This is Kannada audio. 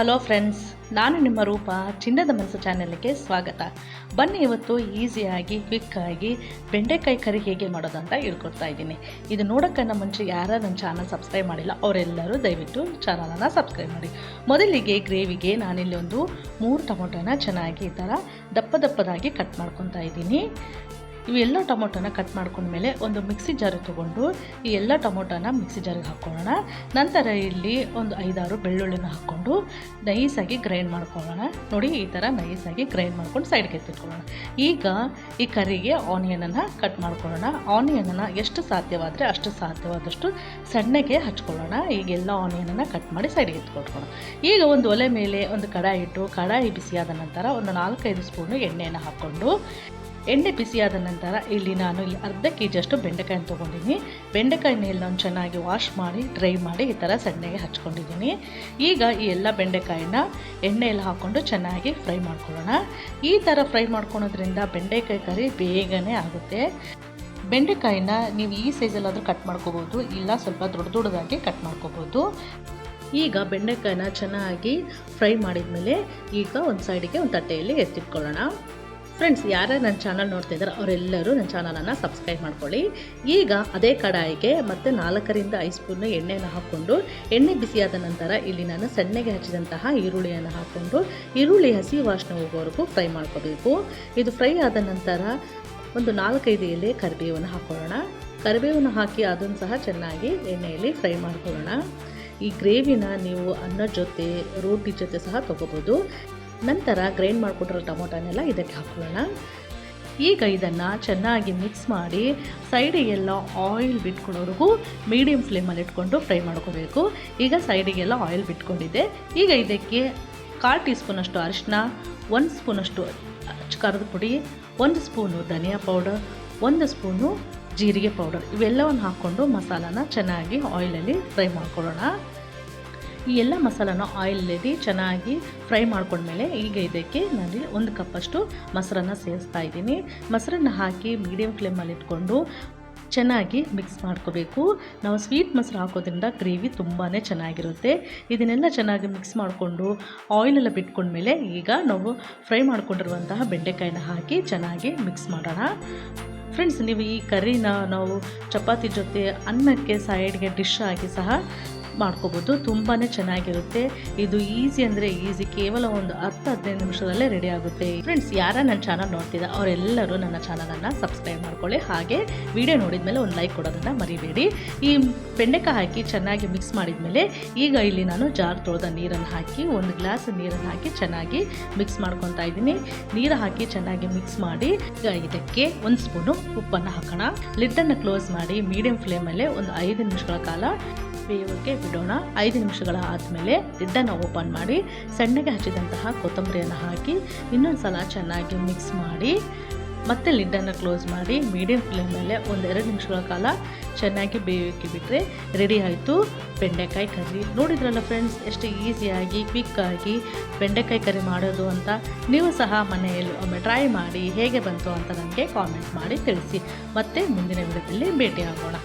ಹಲೋ ಫ್ರೆಂಡ್ಸ್, ನಾನು ನಿಮ್ಮ ರೂಪ ಚಿನ್ನದ ಮನಸ್ಸು ಚಾನೆಲ್ಗೆ ಸ್ವಾಗತ. ಬನ್ನಿ ಇವತ್ತು ಈಸಿಯಾಗಿ ಕ್ವಿಕ್ಕಾಗಿ ಬೆಂಡೆಕಾಯಿ ಕರಿ ಹೇಗೆ ಮಾಡೋದು ಅಂತ ಹೇಳ್ಕೊಡ್ತಾ ಇದ್ದೀನಿ. ಇದು ನೋಡೋಕ್ಕನ್ನ ಮುಂಚೆ ಯಾರು ನನ್ನ ಚಾನಲ್ ಸಬ್ಸ್ಕ್ರೈಬ್ ಮಾಡಿಲ್ಲ ಅವರೆಲ್ಲರೂ ದಯವಿಟ್ಟು ಚಾನಲನ್ನು ಸಬ್ಸ್ಕ್ರೈಬ್ ಮಾಡಿ. ಮೊದಲಿಗೆ ಗ್ರೇವಿಗೆ ನಾನಿಲ್ಲಿ ಒಂದು 3 ಟೊಮೊಟೊನ ಚೆನ್ನಾಗಿ ಈ ಥರ ದಪ್ಪದಾಗಿ ಕಟ್ ಮಾಡ್ಕೊತಾ ಇದ್ದೀನಿ. ಇವೆಲ್ಲ ಟೊಮೊಟೊನ ಕಟ್ ಮಾಡ್ಕೊಂಡ್ಮೇಲೆ ಒಂದು ಮಿಕ್ಸಿ ಜಾರು ತೊಗೊಂಡು ಈ ಎಲ್ಲ ಟೊಮೊಟೊನ ಮಿಕ್ಸಿ ಜಾರಿಗೆ ಹಾಕ್ಕೊಳ್ಳೋಣ. ನಂತರ ಇಲ್ಲಿ ಒಂದು 5-6 ಬೆಳ್ಳುಳ್ಳಿನ ಹಾಕ್ಕೊಂಡು ನೈಸಾಗಿ ಗ್ರೈಂಡ್ ಮಾಡ್ಕೊಳ್ಳೋಣ. ನೋಡಿ, ಈ ಥರ ನೈಸಾಗಿ ಗ್ರೈಂಡ್ ಮಾಡ್ಕೊಂಡು ಸೈಡ್ಗೆ ಎತ್ತಿಟ್ಕೊಳ್ಳೋಣ. ಈಗ ಈ ಕರಿಗೆ ಆನಿಯನನ್ನು ಕಟ್ ಮಾಡ್ಕೊಳ್ಳೋಣ. ಆನಿಯನನ್ನು ಎಷ್ಟು ಸಾಧ್ಯವಾದರೆ ಅಷ್ಟು ಸಾಧ್ಯವಾದಷ್ಟು ಸಣ್ಣಗೆ ಹಚ್ಕೊಳ್ಳೋಣ. ಈಗೆಲ್ಲ ಆನಿಯನನ್ನು ಕಟ್ ಮಾಡಿ ಸೈಡ್ಗೆ ಎತ್ಕೊಟ್ಕೊಳ್ಳೋಣ. ಈಗ ಒಂದು ಒಲೆ ಮೇಲೆ ಒಂದು ಕಡಾಯಿ ಇಟ್ಟು ಕಡಾಯಿ ಬಿಸಿಯಾದ ನಂತರ ಒಂದು 4-5 ಸ್ಪೂನು ಎಣ್ಣೆಯನ್ನು ಹಾಕ್ಕೊಂಡು ಎಣ್ಣೆ ಬಿಸಿಯಾದ ನಂತರ ಇಲ್ಲಿ ನಾನು ಅರ್ಧ ಕೆಜಿಯಷ್ಟು ಬೆಂಡೆಕಾಯಿನ ತೊಗೊಂಡಿದ್ದೀನಿ. ಬೆಂಡೆಕಾಯಿನ ನಾನು ಚೆನ್ನಾಗಿ ವಾಶ್ ಮಾಡಿ ಡ್ರೈ ಮಾಡಿ ಈ ಥರ ಸಣ್ಣಗೆ ಹಚ್ಕೊಂಡಿದ್ದೀನಿ. ಈಗ ಈ ಎಲ್ಲ ಬೆಂಡೆಕಾಯಿನ ಎಣ್ಣೆಯಲ್ಲಿ ಹಾಕ್ಕೊಂಡು ಚೆನ್ನಾಗಿ ಫ್ರೈ ಮಾಡ್ಕೊಳ್ಳೋಣ. ಈ ಥರ ಫ್ರೈ ಮಾಡ್ಕೊಳೋದ್ರಿಂದ ಬೆಂಡೆಕಾಯಿ ಕರಿ ಬೇಗನೆ ಆಗುತ್ತೆ. ಬೆಂಡೆಕಾಯಿನ ನೀವು ಈ ಸೈಜಲ್ಲಾದರೂ ಕಟ್ ಮಾಡ್ಕೋಬೋದು, ಇಲ್ಲ ಸ್ವಲ್ಪ ದೊಡ್ಡದಾಗಿ ಕಟ್ ಮಾಡ್ಕೋಬೋದು. ಈಗ ಬೆಂಡೆಕಾಯಿನ ಚೆನ್ನಾಗಿ ಫ್ರೈ ಮಾಡಿದ ಮೇಲೆ ಈಗ ಒಂದು ಸೈಡಿಗೆ ಒಂದು ತಟ್ಟೆಯಲ್ಲಿ ಎತ್ತಿಟ್ಕೊಳ್ಳೋಣ. ಫ್ರೆಂಡ್ಸ್, ಯಾರು ನನ್ನ ಚಾನಲ್ ನೋಡ್ತಿದ್ದಾರೆ ಅವರೆಲ್ಲರೂ ನನ್ನ ಚಾನಲನ್ನು ಸಬ್ಸ್ಕ್ರೈಬ್ ಮಾಡ್ಕೊಳ್ಳಿ. ಈಗ ಅದೇ ಕಡಾಯಿಗೆ ಮತ್ತೆ 4-5 ಸ್ಪೂನ್ ಎಣ್ಣೆಯನ್ನು ಹಾಕ್ಕೊಂಡು ಎಣ್ಣೆ ಬಿಸಿಯಾದ ನಂತರ ಇಲ್ಲಿ ನಾನು ಸಣ್ಣಗೆ ಹಚ್ಚಿದಂತಹ ಈರುಳ್ಳಿಯನ್ನು ಹಾಕ್ಕೊಂಡು ಈರುಳ್ಳಿ ಹಸಿ ವಾಸನೆ ಹೋಗೋವರೆಗೂ ಫ್ರೈ ಮಾಡ್ಕೋಬೇಕು. ಇದು ಫ್ರೈ ಆದ ನಂತರ ಒಂದು 4-5 ಎಲೆ ಕರಿಬೇವನ್ನು ಹಾಕ್ಕೊಳ್ಳೋಣ. ಕರಿಬೇವನ್ನು ಹಾಕಿ ಅದನ್ನು ಸಹ ಚೆನ್ನಾಗಿ ಎಣ್ಣೆಯಲ್ಲಿ ಫ್ರೈ ಮಾಡ್ಕೊಳ್ಳೋಣ. ಈ ಗ್ರೇವಿನ ನೀವು ಅನ್ನದ ಜೊತೆ ರೋಟಿ ಜೊತೆ ಸಹ ತೊಗೋಬೋದು. ನಂತರ ಗ್ರೈಂಡ್ ಮಾಡಿಕೊಟ್ಟಿರೋ ಟೊಮೊಟೊನೆಲ್ಲ ಇದಕ್ಕೆ ಹಾಕೊಳ್ಳೋಣ. ಈಗ ಇದನ್ನು ಚೆನ್ನಾಗಿ ಮಿಕ್ಸ್ ಮಾಡಿ ಸೈಡಿಗೆಲ್ಲ ಆಯಿಲ್ ಬಿಟ್ಕೊಳ್ಳೋವರೆಗೂ ಮೀಡಿಯಮ್ ಫ್ಲೇಮಲ್ಲಿ ಇಟ್ಕೊಂಡು ಫ್ರೈ ಮಾಡ್ಕೋಬೇಕು. ಈಗ ಸೈಡಿಗೆಲ್ಲ ಆಯಿಲ್ ಬಿಟ್ಕೊಂಡಿದ್ದೆ. ಈಗ ಇದಕ್ಕೆ 1/4 ಟೀ ಸ್ಪೂನಷ್ಟು ಅರಿಶಿನ, 1 ಸ್ಪೂನಷ್ಟು ಖಾರದ ಪುಡಿ, 1 ಸ್ಪೂನು ಧನಿಯಾ ಪೌಡರ್, 1 ಸ್ಪೂನು ಜೀರಿಗೆ ಪೌಡರ್ ಇವೆಲ್ಲವನ್ನು ಹಾಕ್ಕೊಂಡು ಮಸಾಲಾನ ಚೆನ್ನಾಗಿ ಆಯಿಲಲ್ಲಿ ಫ್ರೈ ಮಾಡ್ಕೊಳ್ಳೋಣ. ಈ ಎಲ್ಲ ಮಸಾಲಾನ ಆಯಿಲಲ್ಲಿ ಚೆನ್ನಾಗಿ ಫ್ರೈ ಮಾಡ್ಕೊಂಡ್ಮೇಲೆ ಈಗ ಇದಕ್ಕೆ ನಾನು 1 ಕಪ್ಪಷ್ಟು ಮೊಸರನ್ನು ಸೇರಿಸ್ತಾ ಇದ್ದೀನಿ. ಮೊಸರನ್ನು ಹಾಕಿ ಮೀಡಿಯಮ್ ಫ್ಲೇಮಲ್ಲಿ ಇಟ್ಕೊಂಡು ಚೆನ್ನಾಗಿ ಮಿಕ್ಸ್ ಮಾಡ್ಕೋಬೇಕು. ನಾವು ಸ್ವೀಟ್ ಮೊಸರು ಹಾಕೋದ್ರಿಂದ ಗ್ರೇವಿ ತುಂಬಾ ಚೆನ್ನಾಗಿರುತ್ತೆ. ಇದನ್ನೆಲ್ಲ ಚೆನ್ನಾಗಿ ಮಿಕ್ಸ್ ಮಾಡಿಕೊಂಡು ಆಯಿಲೆಲ್ಲ ಬಿಟ್ಕೊಂಡ್ಮೇಲೆ ಈಗ ನಾವು ಫ್ರೈ ಮಾಡ್ಕೊಂಡಿರುವಂತಹ ಬೆಂಡೆಕಾಯಿನ ಹಾಕಿ ಚೆನ್ನಾಗಿ ಮಿಕ್ಸ್ ಮಾಡೋಣ. ಫ್ರೆಂಡ್ಸ್, ನೀವು ಈ ಕರಿನ ನಾವು ಚಪಾತಿ ಜೊತೆ ಅನ್ನಕ್ಕೆ ಸೈಡ್ಗೆ ಡಿಶ್ ಆಗಿ ಸಹ ಮಾಡ್ಕೋಬೋದು. ತುಂಬಾ ಚೆನ್ನಾಗಿರುತ್ತೆ. ಇದು ಈಸಿ ಅಂದರೆ ಈಸಿ, ಕೇವಲ ಒಂದು 10-15 ನಿಮಿಷದಲ್ಲೇ ರೆಡಿ ಆಗುತ್ತೆ. ಫ್ರೆಂಡ್ಸ್, ಯಾರ ನನ್ನ ಚಾನಲ್ ನೋಡ್ತಿದ್ದ ಅವರೆಲ್ಲರೂ ನನ್ನ ಚಾನಲನ್ನು ಸಬ್ಸ್ಕ್ರೈಬ್ ಮಾಡ್ಕೊಳ್ಳಿ. ಹಾಗೆ ವಿಡಿಯೋ ನೋಡಿದ ಮೇಲೆ ಒಂದು ಲೈಕ್ ಕೊಡೋದನ್ನು ಮರಿಬೇಡಿ. ಈ ಬೆಂಡೆಕಾಯಿ ಹಾಕಿ ಚೆನ್ನಾಗಿ ಮಿಕ್ಸ್ ಮಾಡಿದ ಮೇಲೆ ಈಗ ಇಲ್ಲಿ ನಾನು ಜಾರ್ ತೊಳೆದ ನೀರನ್ನು ಹಾಕಿ 1 ಗ್ಲಾಸ್ ನೀರನ್ನು ಹಾಕಿ ಚೆನ್ನಾಗಿ ಮಿಕ್ಸ್ ಮಾಡ್ಕೊತಾ ಇದ್ದೀನಿ. ನೀರು ಹಾಕಿ ಚೆನ್ನಾಗಿ ಮಿಕ್ಸ್ ಮಾಡಿ ಈಗ ಇದಕ್ಕೆ 1 ಸ್ಪೂನು ಉಪ್ಪನ್ನು ಹಾಕೋಣ. ಲಿಡ್ಡನ್ನು ಕ್ಲೋಸ್ ಮಾಡಿ ಮೀಡಿಯಂ ಫ್ಲೇಮಲ್ಲೇ ಒಂದು 5 ನಿಮಿಷಗಳ ಕಾಲ ಬೇಯೋಕ್ಕೆ ಬಿಡೋಣ. 5 ನಿಮಿಷಗಳ ಆದಮೇಲೆ ಲಿಡ್ಡನ್ನು ಓಪನ್ ಮಾಡಿ ಸಣ್ಣಗೆ ಹಚ್ಚಿದಂತಹ ಕೊತ್ತಂಬರಿಯನ್ನು ಹಾಕಿ ಇನ್ನೊಂದು ಸಲ ಚೆನ್ನಾಗಿ ಮಿಕ್ಸ್ ಮಾಡಿ ಮತ್ತೆ ಲಿಡ್ಡನ್ನು ಕ್ಲೋಸ್ ಮಾಡಿ ಮೀಡಿಯಂ ಫ್ಲೇಮಲ್ಲೇ ಒಂದು 2 ನಿಮಿಷಗಳ ಕಾಲ ಚೆನ್ನಾಗಿ ಬೇಯೋಕ್ಕೆ ಬಿಟ್ಟರೆ ರೆಡಿ ಆಯಿತು ಬೆಂಡೆಕಾಯಿ ಕರಿ. ನೋಡಿದ್ರಲ್ಲ ಫ್ರೆಂಡ್ಸ್, ಎಷ್ಟು ಈಸಿಯಾಗಿ ಕ್ವಿಕ್ಕಾಗಿ ಬೆಂಡೆಕಾಯಿ ಕರಿ ಮಾಡೋದು ಅಂತ. ನೀವು ಸಹ ಮನೆಯಲ್ಲಿ ಒಮ್ಮೆ ಟ್ರೈ ಮಾಡಿ ಹೇಗೆ ಬಂತು ಅಂತ ನನಗೆ ಕಾಮೆಂಟ್ ಮಾಡಿ ತಿಳಿಸಿ. ಮತ್ತೆ ಮುಂದಿನ ವಿಡಿಯೋದಲ್ಲಿ ಭೇಟಿ ಆಗೋಣ.